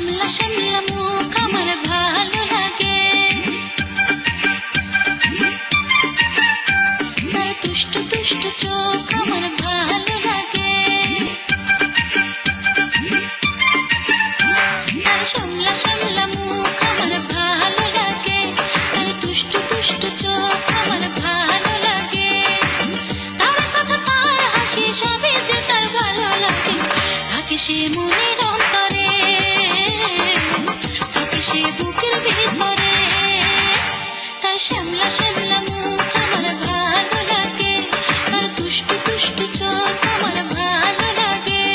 শ্যামলা শ্যামলা মুখ আমার ভালো লাগে, তার দুষ্টু দুষ্টু চোখ আমার ভালো লাগে, তার শ্যামলা শ্যামলা মুখ আমার ভালো লাগে, তার দুষ্টু দুষ্টু চোখ আমার ভালো লাগে, তার কথা তার হাসি সবই যে তার ভালো লাগে, থাকে সে মনের অন্তরে, থাকে সে বুকের ভিতরে, তার শ্যামলা শ্যামলা মুখ আমার ভালো লাগে, তার দুষ্টু দুষ্টু চোখ আমার ভালো লাগে,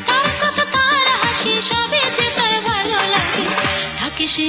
তার কথা তার হাসি সবই যে তার ভালো লাগে, থাকে সে